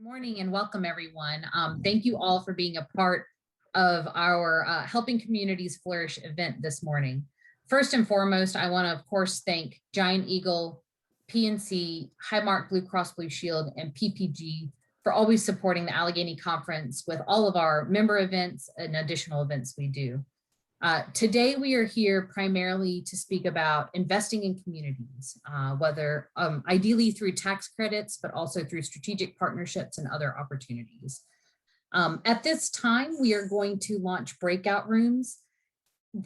Good morning and welcome everyone. Thank you all for being a part of our Helping Communities Flourish event this morning. First and foremost, I want to of course thank Giant Eagle, PNC, Highmark Blue Cross Blue Shield, and PPG for always supporting the Allegheny Conference with all of our member events and additional events we do. Today we are here primarily to speak about investing in communities, whether ideally through tax credits, but also through strategic partnerships and other opportunities. At this time, we are going to launch breakout rooms.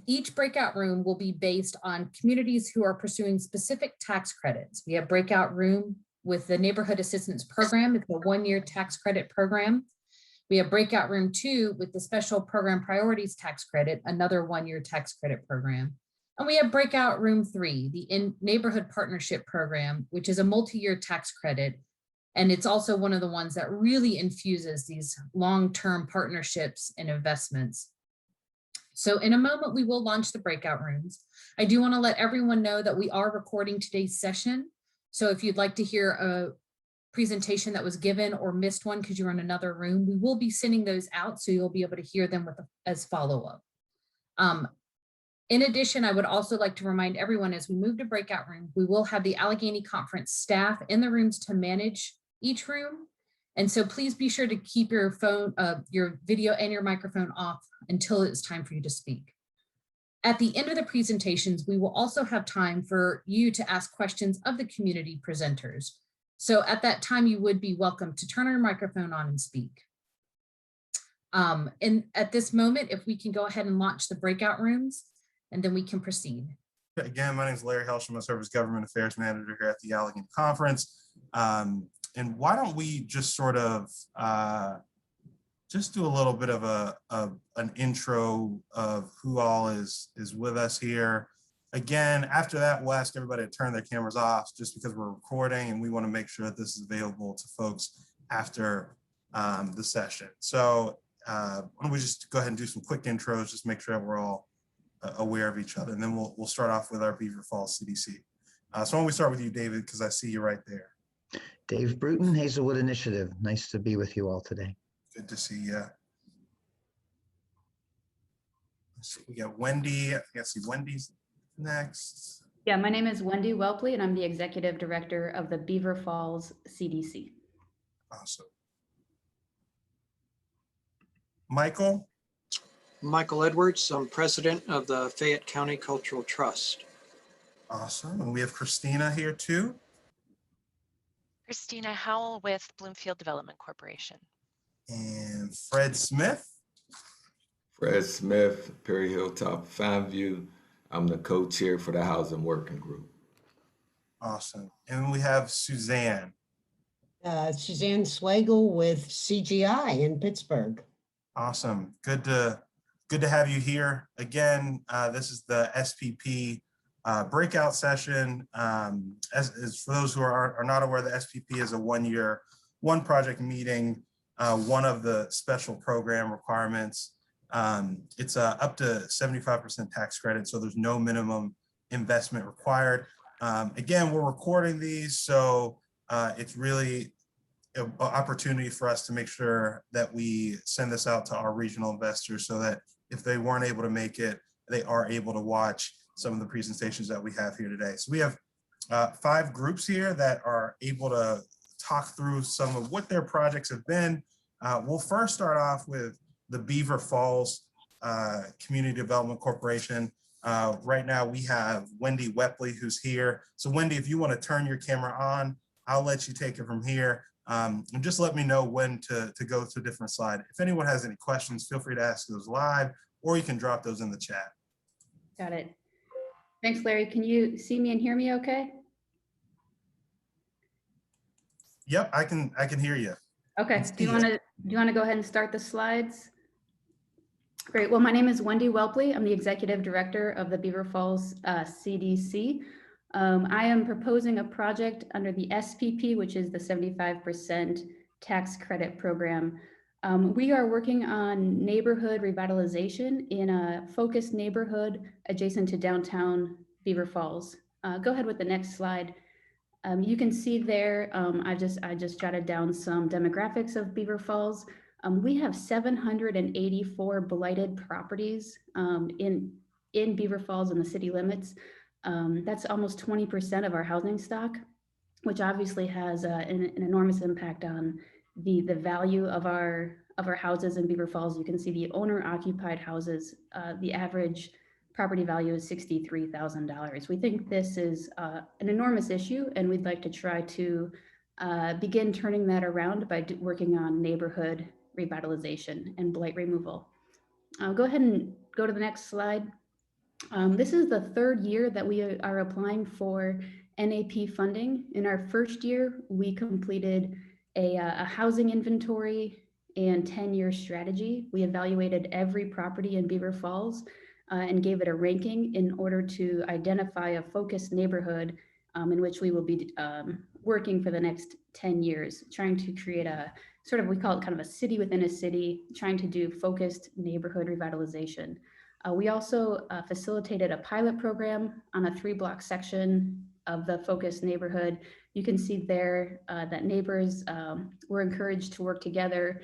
Each breakout room will be based on communities who are pursuing specific tax credits. We have breakout room with the Neighborhood Assistance Program. It's a one-year tax credit program. We have breakout room 2 with the Special Program Priorities Tax Credit, another one-year tax credit program. And we have breakout room 3, the Neighborhood Partnership Program, which is a multi-year tax credit. And it's also one of the ones that really infuses these long-term partnerships and investments. So in a moment, we will launch the breakout rooms. I do want to let everyone know that we are recording today's session. So if you'd like to hear a presentation that was given or missed one because you're in another room, we will be sending those out so you'll be able to hear them as follow-up. In addition, I would also like to remind everyone as we move to breakout room, we will have the Allegheny Conference staff in the rooms to manage each room. And so please be sure to keep your phone, your video and your microphone off until it's time for you to speak. At the end of the presentations, we will also have time for you to ask questions of the community presenters. So at that time, you would be welcome to turn your microphone on and speak. And at this moment, if we can go ahead and launch the breakout rooms, and then we can proceed. Again, my name is Larry Helsham. I serve as Government Affairs Manager here at the Allegheny Conference. And why don't we just sort of just do a little bit of an intro of who all is with us here. Again, after that, we'll ask everybody to turn their cameras off just because we're recording and we want to make sure that this is available to folks after the session. So why don't we just go ahead and do some quick intros, just make sure that we're all aware of each other. And then we'll start off with our Beaver Falls CDC. So why don't we start with you, David, because I see you right there. Dave Bruton, Hazelwood Initiative. Nice to be with you all today. Good to see you. So we got Wendy. I see Wendy's next. Yeah, my name is Wendy Welpley, and I'm the Executive Director of the Beaver Falls CDC. Awesome. Michael? Michael Edwards, I'm President of the Fayette County Cultural Trust. Awesome. And we have Christina here too. Christina Howe with Bloomfield Development Corporation. And Fred Smith. Fred Smith, Perry Hilltop, Foundview. I'm the co-chair for the Housing Working Group. Awesome. And we have Suzanne. Suzanne Swagel with CGI in Pittsburgh. Awesome. Good to have you here. Again, this is the SPP breakout session. As for those who are not aware, the SPP is a one project meeting, one of the special program requirements. It's up to 75% tax credit, so there's no minimum investment required. Again, we're recording these, so it's really an opportunity for us to make sure that we send this out to our regional investors so that if they weren't able to make it, they are able to watch some of the presentations that we have here today. So we have 5 groups here that are able to talk through some of what their projects have been. We'll first start off with the Beaver Falls Community Development Corporation. Right now we have Wendy Wepley who's here. So Wendy, if you want to turn your camera on, I'll let you take it from here. And just let me know when to go to a different slide. If anyone has any questions, feel free to ask those live, or you can drop those in the chat. Got it. Thanks, Larry. Can you see me and hear me okay? Yep, I can hear you. Okay. Do you want to go ahead and start the slides? Great. Well, my name is Wendy Welpley. I'm the Executive Director of the Beaver Falls CDC. I am proposing a project under the SPP, which is the 75% tax credit program. We are working on neighborhood revitalization in a focused neighborhood adjacent to downtown Beaver Falls. Go ahead with the next slide. You can see there, I just jotted down some demographics of Beaver Falls. We have 784 blighted properties in Beaver Falls in the city limits. That's almost 20% of our housing stock, which obviously has an enormous impact on the value of our houses in Beaver Falls. You can see the owner-occupied houses, the average property value is $63,000. We think this is an enormous issue, and we'd like to try to begin turning that around by working on neighborhood revitalization and blight removal. I'll go ahead and go to the next slide. This is the third year that we are applying for NAP funding. In our first year, we completed a housing inventory and 10-year strategy. We evaluated every property in Beaver Falls and gave it a ranking in order to identify a focused neighborhood in which we will be working for the next 10 years, trying to create a sort of, we call it kind of a city within a city, trying to do focused neighborhood revitalization. We also facilitated a pilot program on a 3-block section of the focused neighborhood. You can see there that neighbors were encouraged to work together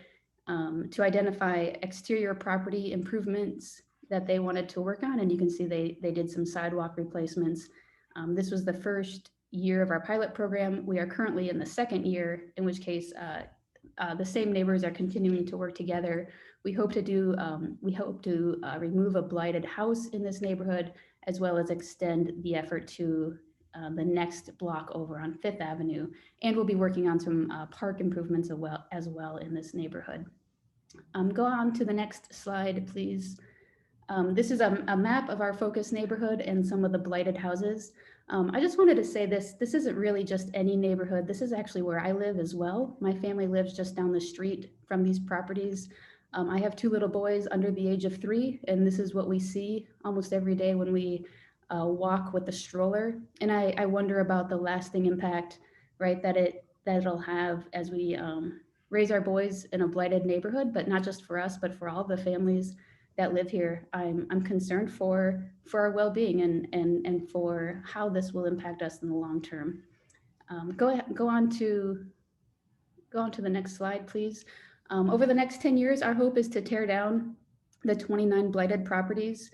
to identify exterior property improvements that they wanted to work on. And you can see they did some sidewalk replacements. This was the first year of our pilot program. We are currently in the second year, in which case the same neighbors are continuing to work together. We hope to remove a blighted house in this neighborhood, as well as extend the effort to the next block over on 5th Avenue. And we'll be working on some park improvements as well in this neighborhood. Go on to the next slide, please. This is a map of our focus neighborhood and some of the blighted houses. I just wanted to say this isn't really just any neighborhood. This is actually where I live as well. My family lives just down the street from these properties. I have 2 little boys under the age of 3, and this is what we see almost every day when we walk with the stroller. And I wonder about the lasting impact, right, that it'll have as we raise our boys in a blighted neighborhood, but not just for us, but for all the families that live here. I'm concerned for our well-being and for how this will impact us in the long term. Go on to the next slide, please. Over the next 10 years, our hope is to tear down the 29 blighted properties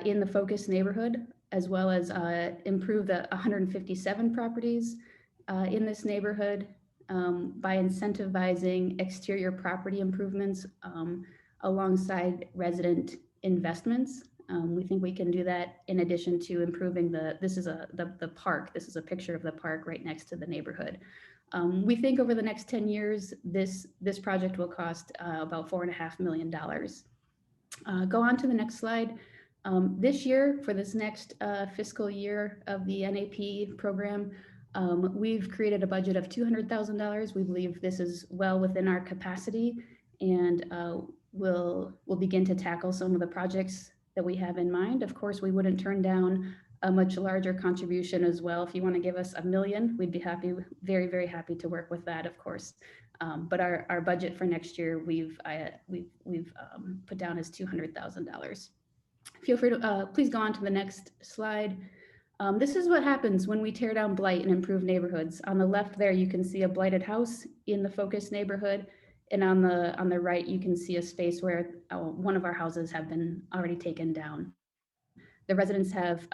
in the focus neighborhood, as well as improve the 157 properties in this neighborhood by incentivizing exterior property improvements alongside resident investments. We think we can do that in addition to improving the park. This is a picture of the park right next to the neighborhood. We think over the next 10 years, this project will cost about $4.5 million. Go on to the next slide. This year, for this next fiscal year of the NAP program, we've created a budget of $200,000. We believe this is well within our capacity, and we'll begin to tackle some of the projects that we have in mind. Of course, we wouldn't turn down a much larger contribution as well. If you want to give us $1 million, we'd be happy, very, very happy to work with that, of course. But our budget for next year, we've put down as $200,000. Feel free to please go on to the next slide. This is what happens when we tear down blight and improve neighborhoods. On the left there, you can see a blighted house in the focus neighborhood. And on the right, you can see a space where one of our houses have been already taken down. The residents have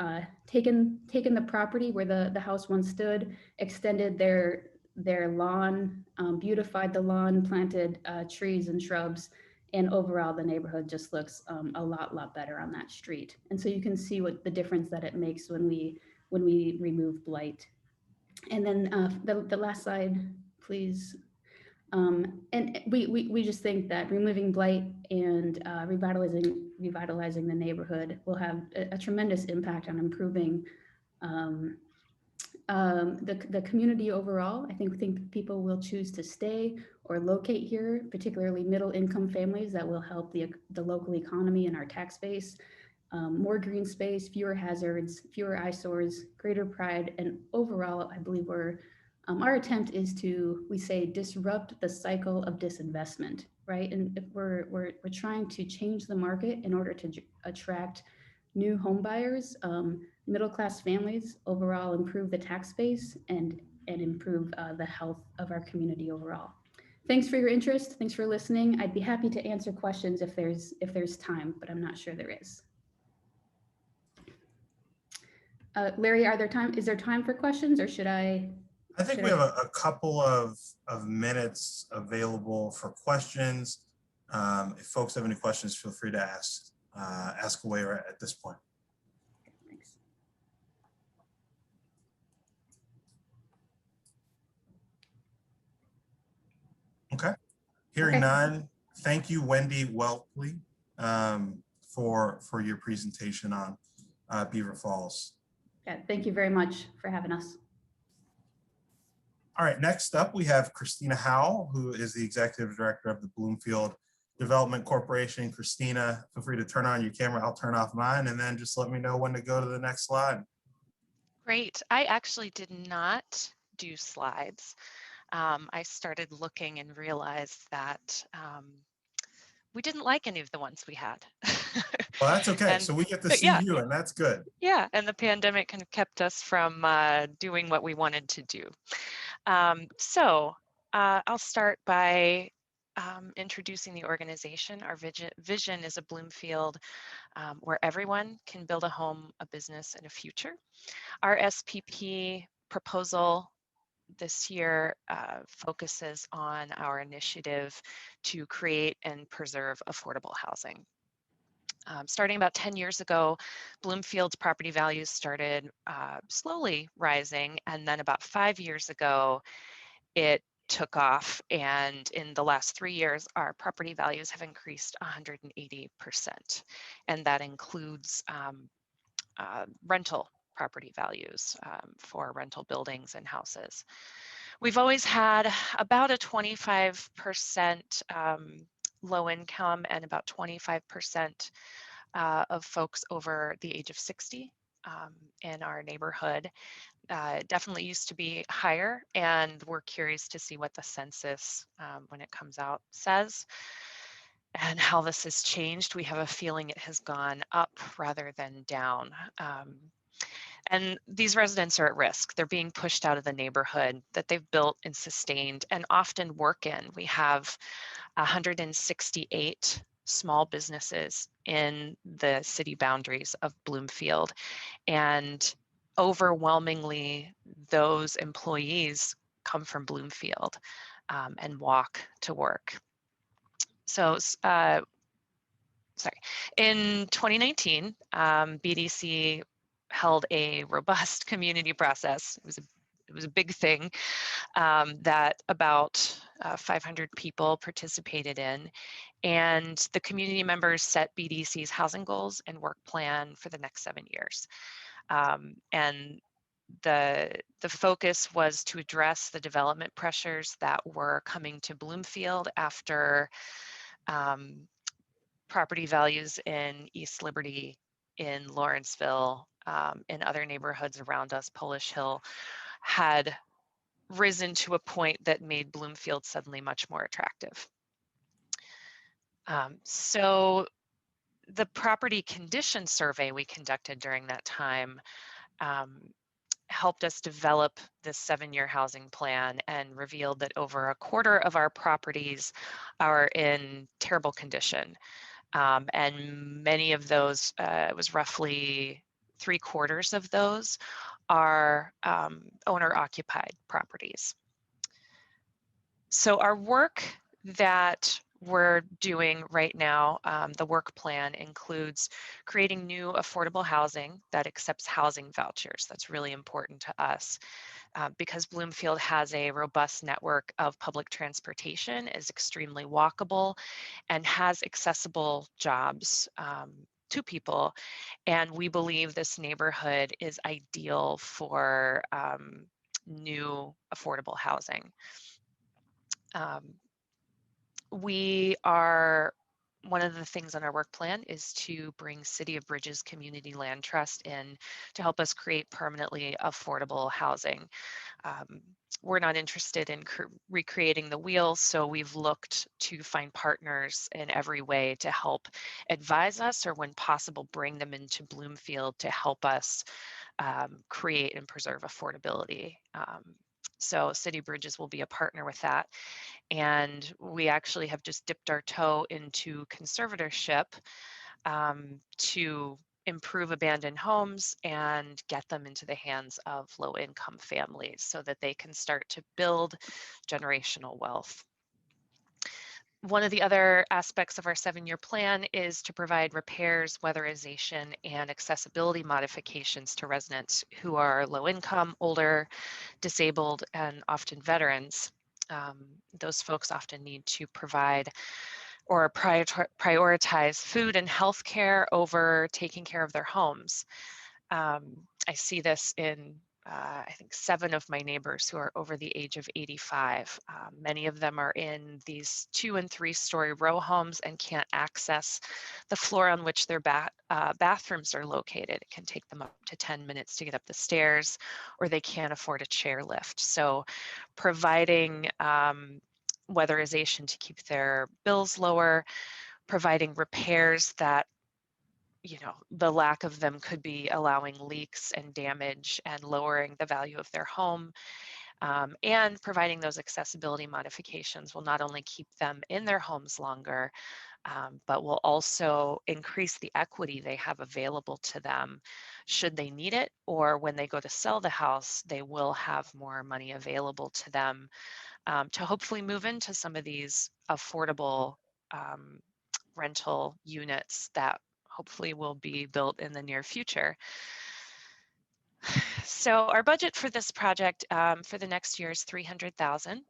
taken the property where the house once stood, extended their lawn, beautified the lawn, planted trees and shrubs, and overall the neighborhood just looks a lot better on that street. And so you can see what the difference that it makes when we remove blight. And then the last slide, please. And we just think that removing blight and revitalizing the neighborhood will have a tremendous impact on improving the community overall. I think people will choose to stay or locate here, particularly middle income families. That will help the local economy and our tax base. More green space, fewer hazards, fewer eyesores, greater pride, and overall, I believe our attempt is to, we say, disrupt the cycle of disinvestment, right? And if we're trying to change the market in order to attract new home buyers, middle-class families, overall improve the tax base, and improve the health of our community overall. Thanks for your interest. Thanks for listening. I'd be happy to answer questions if there's time, but I'm not sure there is. Larry, is there time for questions, or should I? I think we have a couple of minutes available for questions. If folks have any questions, feel free to ask away at this point. Thanks. Okay. Hearing none, thank you, Wendy Welpley, for your presentation on Beaver Falls. Yeah, thank you very much for having us. All right, next up, we have Christina Howe, who is the Executive Director of the Bloomfield Development Corporation. Christina, feel free to turn on your camera. I'll turn off mine, and then just let me know when to go to the next slide. Great. I actually did not do slides. I started looking and realized that we didn't like any of the ones we had. Well, that's okay. And, so we get to see yeah, you, and that's good. Yeah, and the pandemic kind of kept us from doing what we wanted to do. I'll start by introducing the organization. Our vision is a Bloomfield where everyone can build a home, a business, and a future. Our SPP proposal this year focuses on our initiative to create and preserve affordable housing. Starting about 10 years ago, Bloomfield's property values started slowly rising, and then about 5 years ago, it took off, and in the last 3 years, our property values have increased 180%, and that includes rental property values for rental buildings and houses. We've always had about a 25% low income and about 25% of folks over the age of 60 in our neighborhood. Definitely used to be higher, and we're curious to see what the census, when it comes out, says and how this has changed. We have a feeling it has gone up rather than down. And these residents are at risk. They're being pushed out of the neighborhood that they've built and sustained and often work in. We have 168 small businesses in the city boundaries of Bloomfield, and overwhelmingly those employees come from Bloomfield and walk to work. So in 2019, BDC held a robust community process. It was a big thing that about 500 people participated in, and the community members set BDC's housing goals and work plan for the next 7 years. And the focus was to address the development pressures that were coming to Bloomfield after property values in East Liberty, in Lawrenceville, in other neighborhoods around us, Polish Hill, had risen to a point that made Bloomfield suddenly much more attractive. So the property condition survey we conducted during that time helped us develop this 7-year housing plan and revealed that over a quarter of our properties are in terrible condition. And many of those, it was roughly 3/4 of those, are owner-occupied properties. So our work that we're doing right now, the work plan includes creating new affordable housing that accepts housing vouchers. That's really important to us because Bloomfield has a robust network of public transportation, is extremely walkable, and has accessible jobs to people. And we believe this neighborhood is ideal for new affordable housing. We are One of the things on our work plan is to bring City of Bridges Community Land Trust in to help us create permanently affordable housing. We're not interested in recreating the wheel, so we've looked to find partners in every way to help advise us, or when possible, bring them into Bloomfield to help us create and preserve affordability. So City Bridges will be a partner with that. And we actually have just dipped our toe into conservatorship to improve abandoned homes and get them into the hands of low-income families so that they can start to build generational wealth. One of the other aspects of our 7-year plan is to provide repairs, weatherization, and accessibility modifications to residents who are low income, older, disabled, and often veterans. Those folks often need to provide or prioritize food and health care over taking care of their homes. I see this in I think 7 of my neighbors who are over the age of 85. Many of them are in these 2- and 3-story row homes and can't access the floor on which their bathrooms are located. It can take them up to 10 minutes to get up the stairs, or they can't afford a chair lift. So providing weatherization to keep their bills lower, providing repairs that, you know, the lack of them could be allowing leaks and damage and lowering the value of their home. And providing those accessibility modifications will not only keep them in their homes longer, but will also increase the equity they have available to them should they need it, or when they go to sell the house, they will have more money available to them to hopefully move into some of these affordable rental units that hopefully will be built in the near future. So our budget for this project for the next year is $300,000.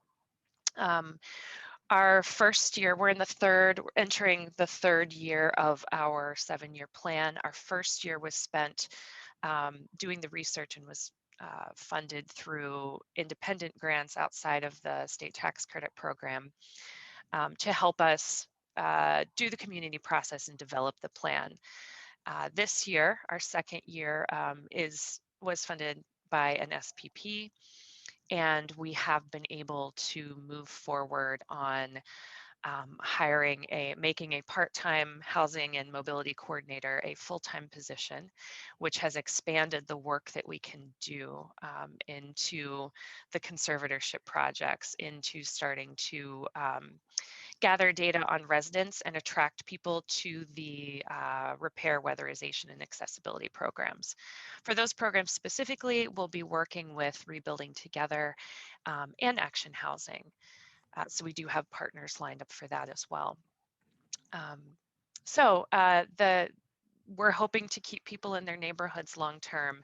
Our first year, we're entering the 3rd year of our 7-year plan. Our first year was spent doing the research and was funded through independent grants outside of the state tax credit program to help us do the community process and develop the plan. This year, our 2nd year, was funded by an SPP, and we have been able to move forward on making a part-time housing and mobility coordinator a full-time position, which has expanded the work that we can do into the conservatorship projects, into starting to gather data on residents and attract people to the repair, weatherization, and accessibility programs. For those programs specifically, we'll be working with Rebuilding Together and Action Housing. So we do have partners lined up for that as well. We're hoping to keep people in their neighborhoods long-term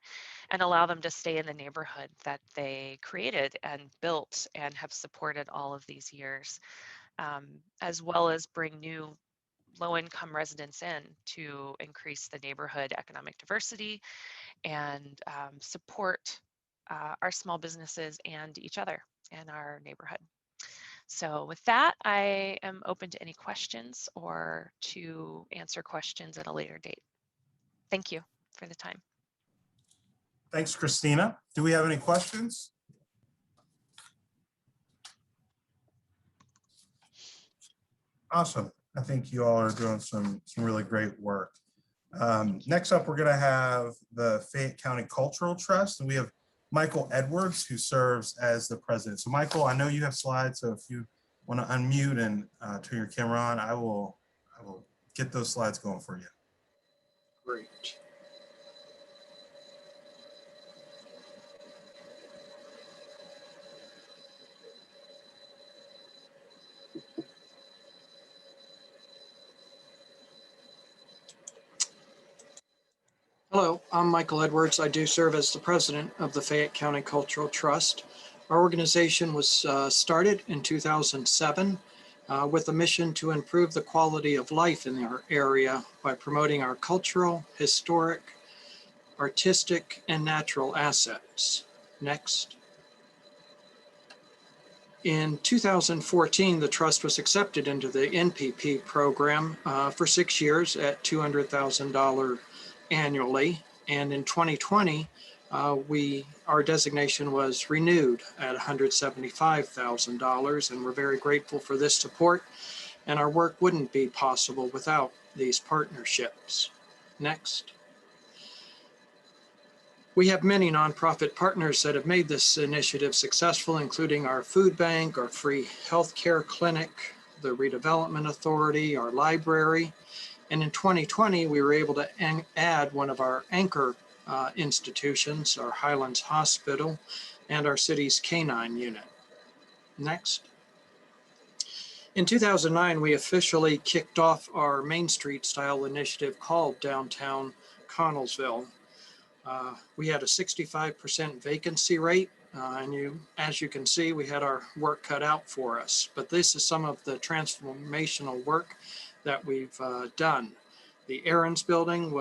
and allow them to stay in the neighborhood that they created and built and have supported all of these years, as well as bring new low-income residents in to increase the neighborhood economic diversity and support our small businesses and each other in our neighborhood. So with that, I am open to any questions or to answer questions at a later date. Thank you for the time. Thanks, Christina. Do we have any questions? Awesome. I think you all are doing some really great work. Next up, we're going to have the Fayette County Cultural Trust, and we have Michael Edwards, who serves as the president. So Michael, I know you have slides, so if you want to unmute and turn your camera on, I will get those slides going for you. Great. Hello, I'm Michael Edwards. I do serve as the president of the Fayette County Cultural Trust. Our organization was started in 2007 with a mission to improve the quality of life in our area by promoting our cultural, historic, artistic, and natural assets. Next. In 2014, the trust was accepted into the NPP program for 6 years at $200,000 annually. And in 2020, our designation was renewed at $175,000, and we're very grateful for this support. And our work wouldn't be possible without these partnerships. Next. We have many nonprofit partners that have made this initiative successful, including our food bank, our free healthcare clinic, the redevelopment authority, our library. And in 2020, we were able to add one of our anchor institutions, our Highlands Hospital, and our city's canine unit. Next. In 2009, we officially kicked off our Main Street style initiative called Downtown Connellsville. We had a 65% vacancy rate, and as you can see, we had our work cut out for us. But this is some of the transformational work that we've done. The Aaron's building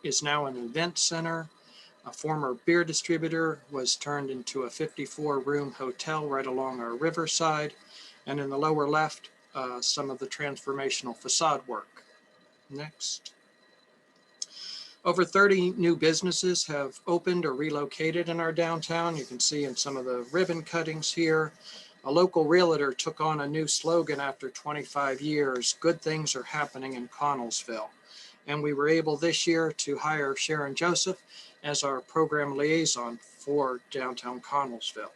is now an event center. A former beer distributor was turned into a 54-room hotel right along our riverside. And in the lower left, some of the transformational facade work. Next. Over 30 new businesses have opened or relocated in our downtown. You can see in some of the ribbon cuttings here. A local realtor took on a new slogan after 25 years, "Good things are happening in Connellsville." And we were able this year to hire Sharon Joseph as our program liaison for downtown Connellsville.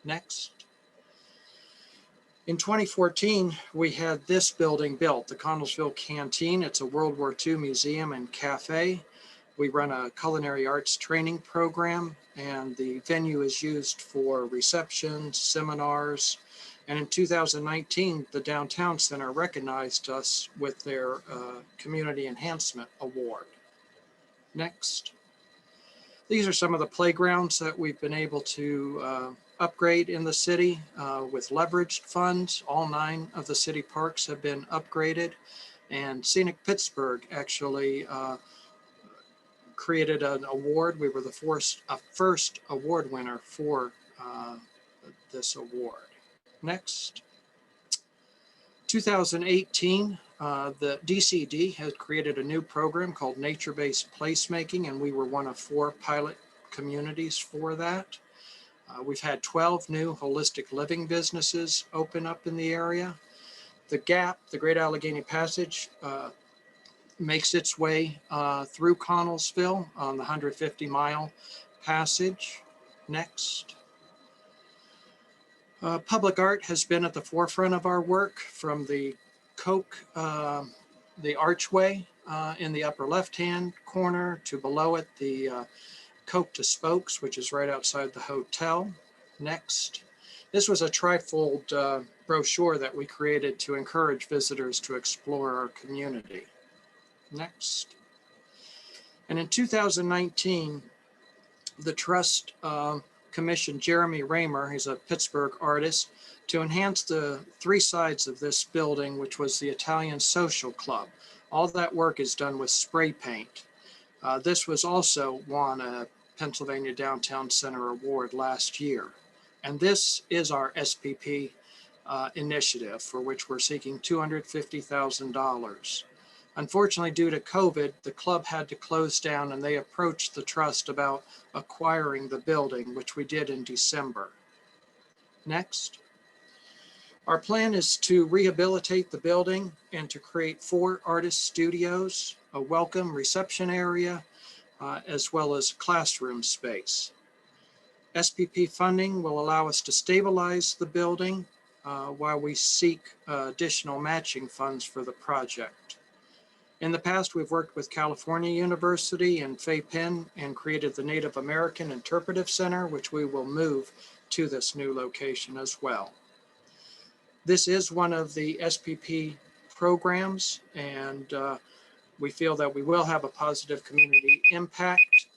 Next. In 2014, we had this building built, the Connellsville Canteen. It's a World War II museum and cafe. We run a culinary arts training program, and the venue is used for receptions, seminars. And in 2019, the Downtown Center recognized us with their Community Enhancement Award. Next. These are some of the playgrounds that we've been able to upgrade in the city with leveraged funds. All 9 of the city parks have been upgraded, and Scenic Pittsburgh actually created an award. We were the first award winner for this award. Next. 2018, the DCD has created a new program called Nature-Based Placemaking, and we were one of 4 pilot communities for that. We've had 12 new holistic living businesses open up in the area. The GAP, the Great Allegheny Passage, makes its way through Connellsville on the 150-mile passage. Next. Public art has been at the forefront of our work, from the Coke, the archway in the upper left-hand corner to below it, the Coke to Spokes, which is right outside the hotel. Next. This was a trifold brochure that we created to encourage visitors to explore our community. Next. And in 2019, the Trust commissioned Jeremy Raymer, he's a Pittsburgh artist, to enhance the 3 sides of this building, which was the Italian Social Club. All that work is done with spray paint. This was also won a Pennsylvania Downtown Center Award last year. And this is our SPP initiative, for which we're seeking $250,000. Unfortunately, due to COVID, the club had to close down, and they approached the trust about acquiring the building, which we did in December. Next. Our plan is to rehabilitate the building and to create 4 artist studios, a welcome reception area, as well as classroom space. SPP funding will allow us to stabilize the building while we seek additional matching funds for the project. In the past, we've worked with California University and Fayette and created the Native American Interpretive Center, which we will move to this new location as well. This is one of the SPP programs, and we feel that we will have a positive community impact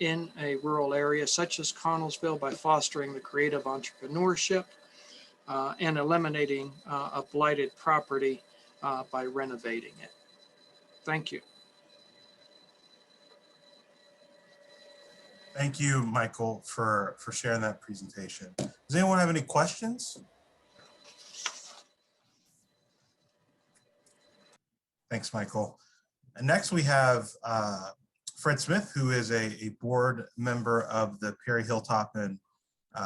in a rural area such as Connellsville by fostering the creative entrepreneurship and eliminating a blighted property by renovating it. Thank you. Thank you, Michael, for sharing that presentation. Does anyone have any questions? Thanks, Michael. And next we have Fred Smith, who is a board member of the Perry Hilltop and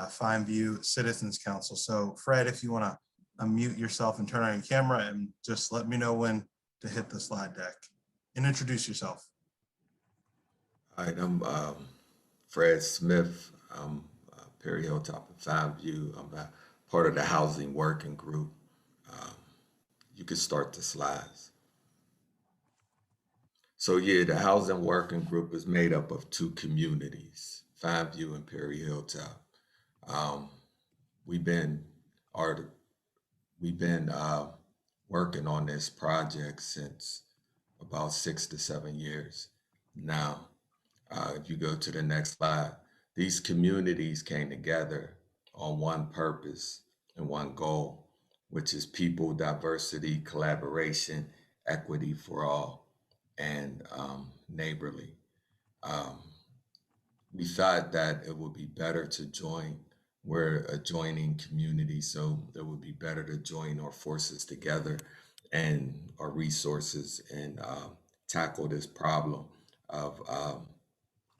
Fine View Citizens Council. So Fred, if you want to unmute yourself and turn on your camera and just let me know when to hit the slide deck and introduce yourself. All right, I'm Fred Smith. I'm Perry Hilltop and Fine View. I'm a part of the Housing Working Group. You can start the slides. So yeah, the Housing Working Group is made up of two communities, Fine View and Perry Hilltop. We've been working on this project since about 6 to 7 years now. If you go to the next slide, these communities came together on one purpose and one goal, which is people, diversity, collaboration, equity for all, and neighborly. We thought that it would be better to join. We're a joining community, so it would be better to join our forces together and our resources and tackle this problem of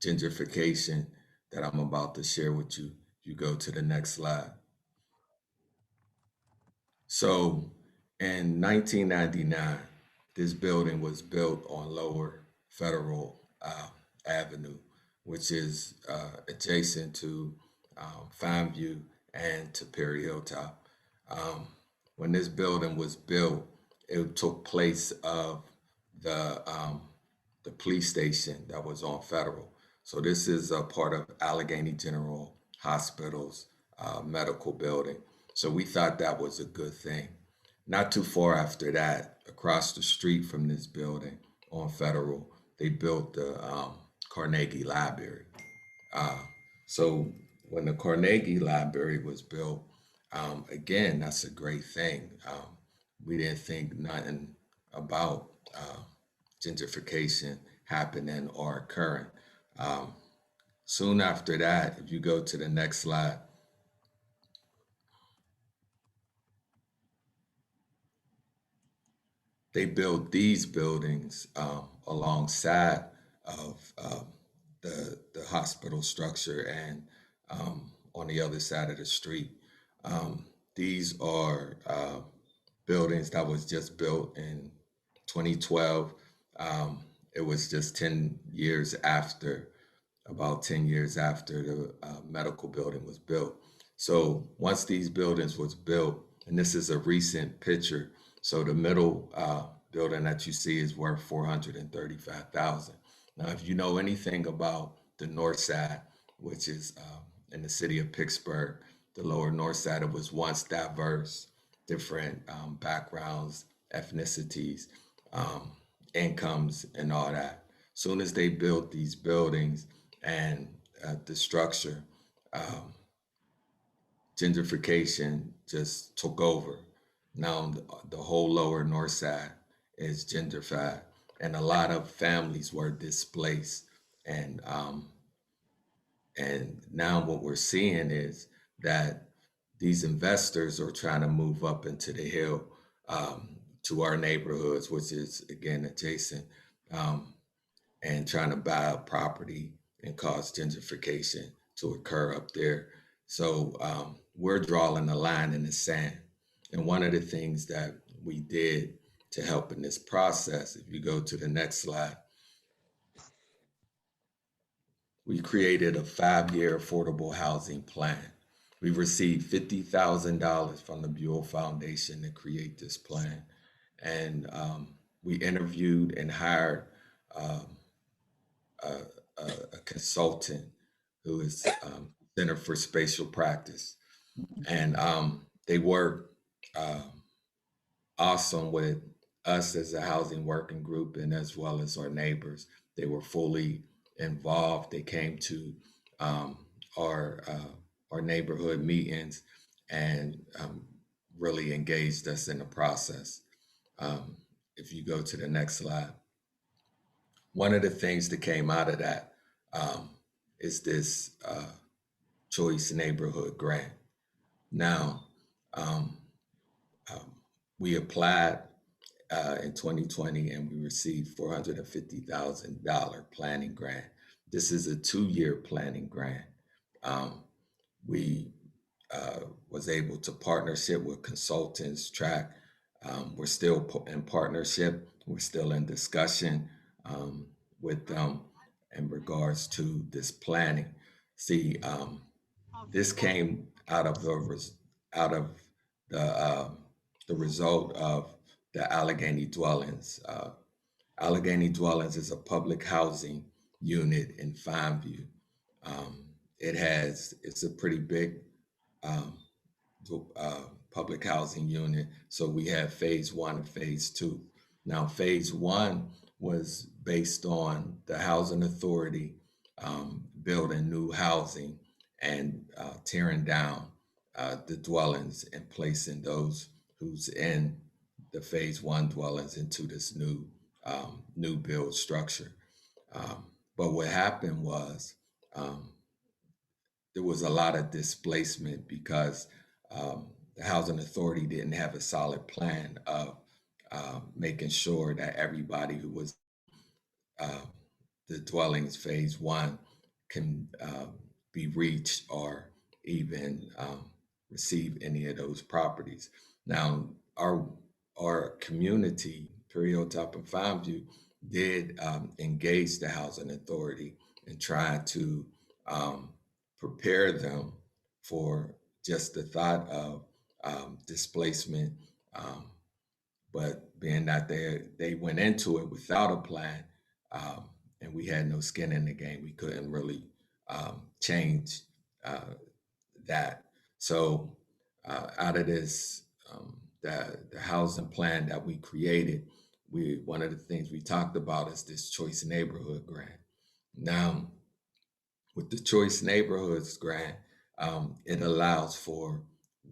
gentrification that I'm about to share with you. You go to the next slide. So in 1999, this building was built on Lower Federal Avenue, which is adjacent to Fine View and to Perry Hilltop. When this building was built, it took place of the police station that was on Federal. So this is a part of Allegheny General Hospital's medical building. So we thought that was a good thing. Not too far after that, across the street from this building on Federal, they built the Carnegie Library. So when the Carnegie Library was built, again, that's a great thing. We didn't think nothing about gentrification happening or occurring. Soon after that, if you go to the next slide, they built these buildings alongside of the hospital structure and on the other side of the street. These are buildings that was just built in 2012. It was just 10 years after, about 10 years after the medical building was built. So once these buildings was built, and this is a recent picture, so the middle building that you see is worth $435,000. Now, if you know anything about the north side, which is in the city of Pittsburgh, the lower north side, it was once diverse, different backgrounds, ethnicities, incomes, and all that. Soon as they built these buildings and the structure, gentrification just took over. Now the whole lower north side is gentrified, and a lot of families were displaced. And now what we're seeing is that these investors are trying to move up into the hill to our neighborhoods, which is again adjacent, and trying to buy up property and cause gentrification to occur up there. So we're drawing a line in the sand. And one of the things that we did to help in this process, if you go to the next slide, we created a 5-year affordable housing plan. We received $50,000 from the Buell Foundation to create this plan. And we interviewed and hired a consultant who is Center for Spatial Practice. And they worked awesome with us as a housing working group and as well as our neighbors. They were fully involved. They came to our neighborhood meetings and really engaged us in the process. If you go to the next slide, one of the things that came out of that is this Choice Neighborhood Grant. Now, we applied in 2020 and we received $450,000 planning grant. This is a 2-year planning grant. We was able to partnership with consultants, track. We're still in partnership. We're still in discussion with them in regards to this planning. See, this came out of the result of the Allegheny Dwellings. Allegheny Dwellings is a public housing unit in Fineview. It's a pretty big public housing unit. So we have phase 1 and phase 2. Now, phase 1 was based on the housing authority building new housing and tearing down the dwellings and placing those who's in the phase 1 dwellings into this new build structure. But what happened was there was a lot of displacement because the housing authority didn't have a solid plan of making sure that everybody who was the dwellings phase 1 can be reached or even receive any of those properties. Now, our community, Perry Hilltop and Fineview, did engage the housing authority and try to prepare them for just the thought of displacement. But being that they went into it without a plan, and we had no skin in the game, we couldn't really change that. So out of this, the housing plan that we created, one of the things we talked about is this Choice Neighborhood Grant. Now, with the Choice Neighborhoods Grant, it allows for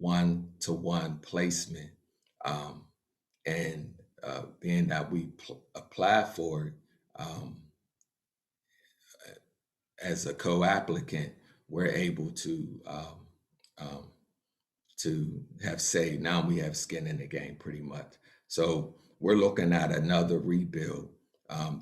1-to-1 placement. And being that we apply for it as a co-applicant, we're able to have say. Now we have skin in the game pretty much. So we're looking at another rebuild.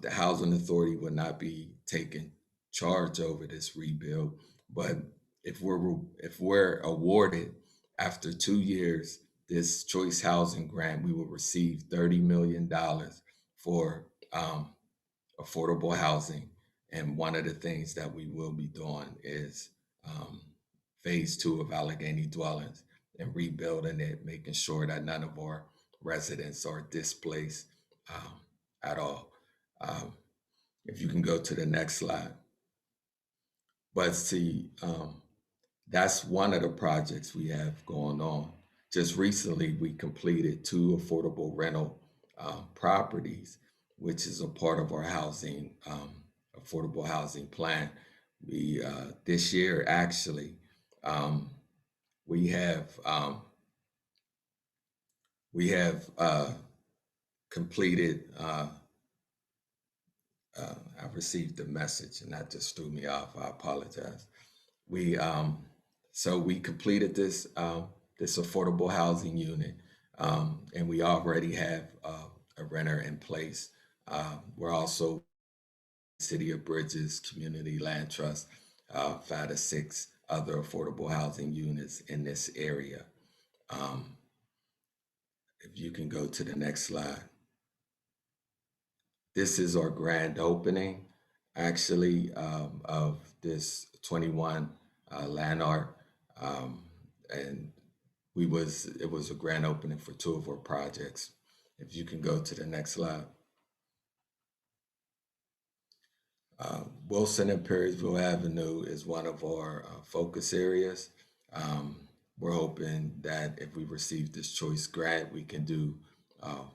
The housing authority will not be taking charge over this rebuild, but if we're awarded after 2 years this Choice Housing Grant, we will receive $30 million for affordable housing. And one of the things that we will be doing is phase 2 of Allegheny Dwellings and rebuilding it, making sure that none of our residents are displaced at all. If you can go to the next slide. But see, that's one of the projects we have going on. Just recently, we completed 2 affordable rental properties, which is a part of our housing, affordable housing plan. We this year actually we have completed. I received a message and that just threw me off. I apologize. So we completed this this affordable housing unit, and we already have a renter in place. We're also City of Bridges Community Land Trust, 5 to 6 other affordable housing units in this area. If you can go to the next slide. This is our grand opening, actually, of this 21 land art, and it was a grand opening for 2 of our projects. If you can go to the next slide. Wilson and Perrysville Avenue is one of our focus areas. We're hoping that if we receive this choice grant, we can do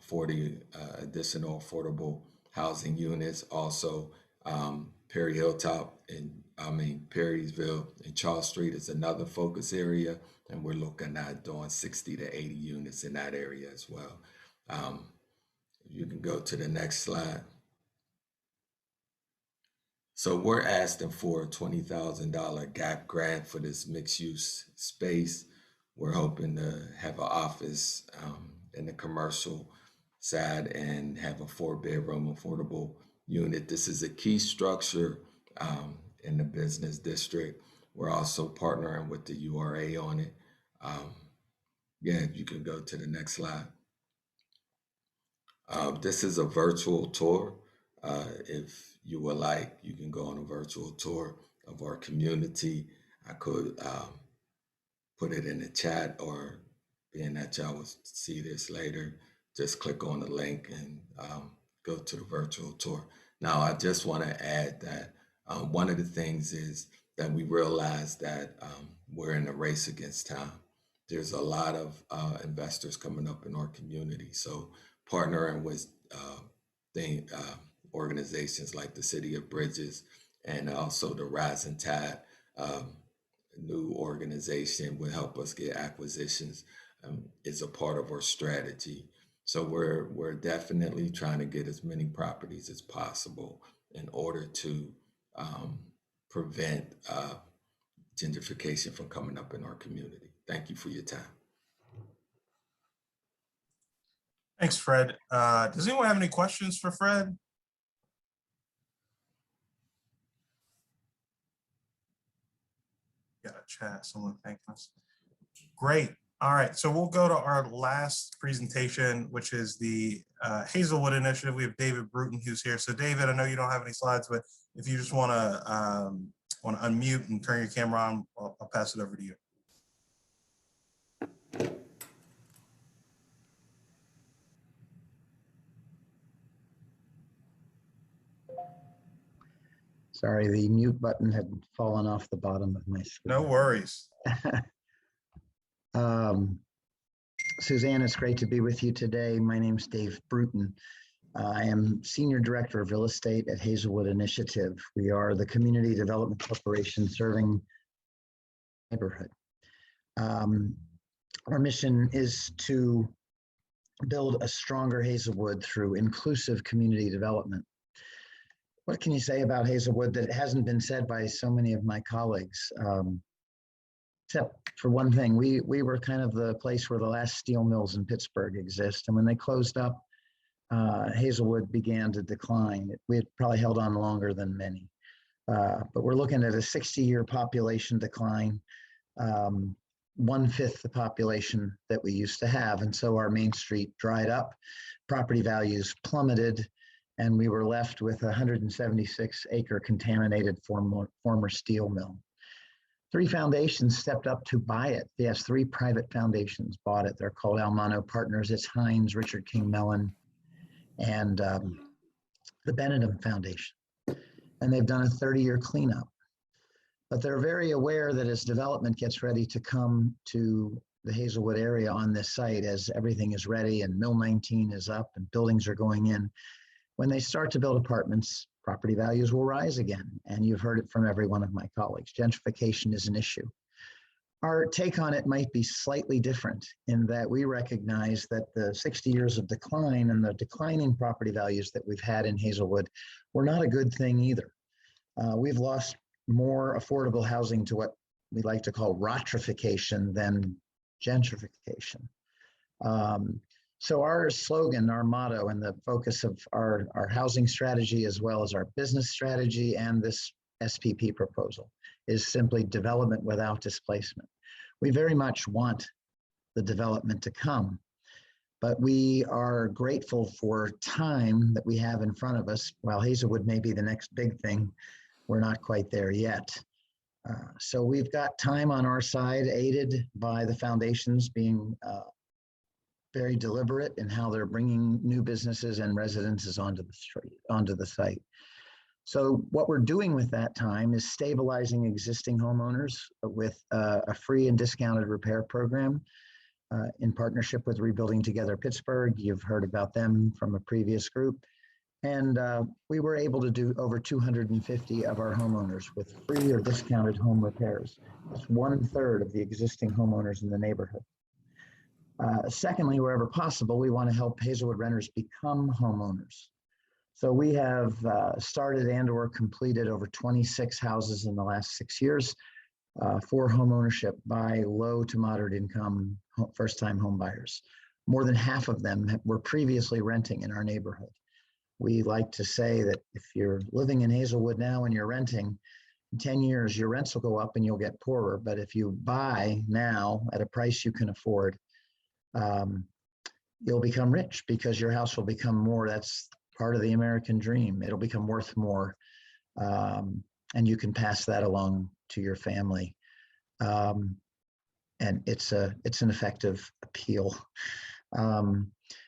40 additional affordable housing units. Also, Perry Hilltop Perrysville and Charles Street is another focus area, and we're looking at doing 60 to 80 units in that area as well. You can go to the next slide. So we're asking for a $20,000 GAP grant for this mixed use space. we're hoping to have an office in the commercial side and have a 4-bedroom affordable unit. This is a key structure in the business district. We're also partnering with the URA on it. Yeah, you can go to the next slide. This is a virtual tour. If you would like, you can go on a virtual tour of our community. I could put it in the chat, or being that y'all will see this later, just click on the link and go to the virtual tour. Now, I just want to add that one of the things is that we realize that we're in a race against time. There's a lot of investors coming up in our community. So partnering with organizations like the City of Bridges and also the Rising Tide new organization will help us get acquisitions. Is a part of our strategy. So we're definitely trying to get as many properties as possible in order to prevent gentrification from coming up in our community. Thank you for your time. Thanks, Fred. Does anyone have any questions for Fred? Got a chat, someone thanking us. Great. All right, so we'll go to our last presentation, which is the Hazelwood Initiative. We have David Bruton who's here. So David, I know you don't have any slides, but if you just want to unmute and turn your camera on, I'll pass it over to you. Sorry, the mute button had fallen off the bottom of my screen. No worries. Suzanne, it's great to be with you today. My name's Dave Bruton. I am Senior Director of Real Estate at Hazelwood Initiative. We are the community development corporation serving the neighborhood. Our mission is to build a stronger Hazelwood through inclusive community development. What can you say about Hazelwood that hasn't been said by so many of my colleagues? Except for one thing, we were kind of the place where the last steel mills in Pittsburgh exist. And when they closed up, Hazelwood began to decline. We had probably held on longer than many. But we're looking at a 60-year population decline, 1/5 the population that we used to have. And so our main street dried up, property values plummeted, and we were left with a 176-acre contaminated former steel mill. 3 foundations stepped up to buy it. Yes, 3 private foundations bought it. They're called Almano Partners. It's Heinz, Richard King Mellon, and the Benedum Foundation. And they've done a 30-year cleanup. But they're very aware that as development gets ready to come to the Hazelwood area on this site, as everything is ready and Mill 19 is up and buildings are going in, when they start to build apartments, property values will rise again. And you've heard it from every one of my colleagues. Gentrification is an issue. Our take on it might be slightly different in that we recognize that the 60 years of decline and the declining property values that we've had in Hazelwood were not a good thing either. We've lost more affordable housing to what we like to call rotrification than gentrification. So our slogan, our motto, and the focus of our housing strategy, as well as our business strategy and this SPP proposal, is simply development without displacement. We very much want the development to come, but we are grateful for time that we have in front of us. While Hazelwood may be the next big thing, we're not quite there yet. So we've got time on our side, aided by the foundations being very deliberate in how they're bringing new businesses and residences onto the site. So what we're doing with that time is stabilizing existing homeowners with a free and discounted repair program in partnership with Rebuilding Together Pittsburgh. You've heard about them from a previous group. And we were able to do over 250 of our homeowners with free or discounted home repairs. That's 1/3 of the existing homeowners in the neighborhood. Secondly, wherever possible, we want to help Hazelwood renters become homeowners. So we have started and or completed over 26 houses in the last 6 years. for homeownership by low to moderate income first-time home buyers. More than half of them were previously renting in our neighborhood. We like to say that if you're living in Hazelwood now and you're renting, in 10 years, your rents will go up and you'll get poorer. But if you buy now at a price you can afford, you'll become rich because your house will become more. That's part of the American dream. It'll become worth more. And you can pass that along to your family. And it's an effective appeal.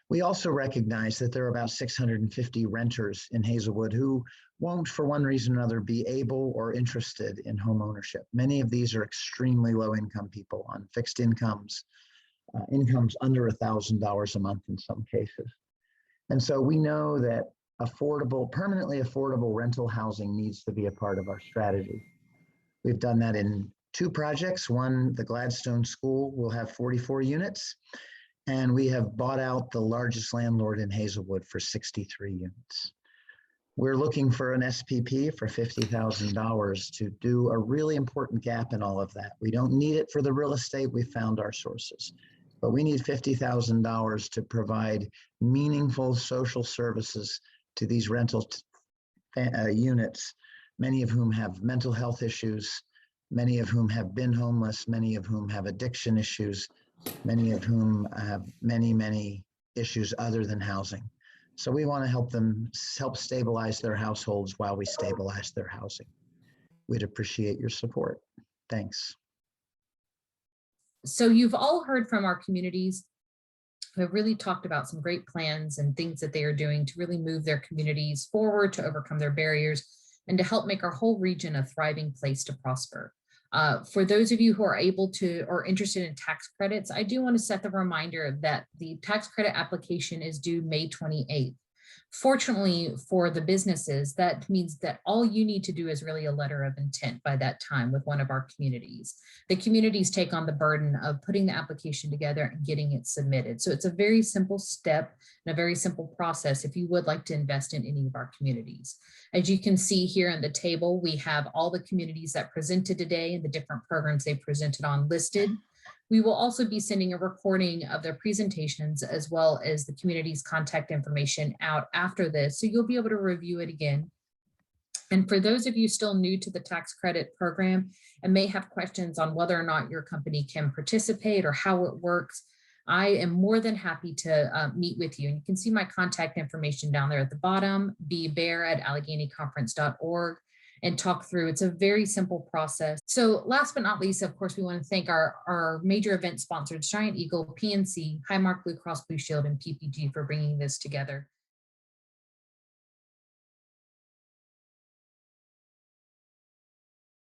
We also recognize that there are about 650 renters in Hazelwood who won't, for one reason or another, be able or interested in home ownership. Many of these are extremely low-income people on fixed incomes, incomes under $1,000 a month in some cases. And so we know that permanently affordable rental housing needs to be a part of our strategy. We've done that in 2 projects. One, the Gladstone School, will have 44 units. And we have bought out the largest landlord in Hazelwood for 63 units. We're looking for an SPP for $50,000 to do a really important gap in all of that. We don't need it for the real estate. We found our sources, but we need $50,000 to provide meaningful social services to these rental units, many of whom have mental health issues, many of whom have been homeless, many of whom have addiction issues, many of whom have many issues other than housing. So we want to help stabilize their households while we stabilize their housing. We'd appreciate your support. Thanks. So you've all heard from our communities who have really talked about some great plans and things that they are doing to really move their communities forward, to overcome their barriers, and to help make our whole region a thriving place to prosper. For those of you who are able to or interested in tax credits, I do want to set the reminder that the tax credit application is due May 28th. Fortunately for the businesses, that means that all you need to do is really a letter of intent by that time with one of our communities. The communities take on the burden of putting the application together and getting it submitted. So it's a very simple step and a very simple process if you would like to invest in any of our communities. As you can see here on the table, we have all the communities that presented today and the different programs they presented on listed. We will also be sending a recording of their presentations as well as the community's contact information out after this, so you'll be able to review it again. And for those of you still new to the tax credit program and may have questions on whether or not your company can participate or how it works, I am more than happy to meet with you. And you can see my contact information down there at the bottom, bbear@AlleghenyConference.org. and talk through. It's a very simple process. So last but not least, of course, we want to thank our major event sponsors, Giant Eagle, PNC, Highmark Blue Cross Blue Shield, and PPG for bringing this together.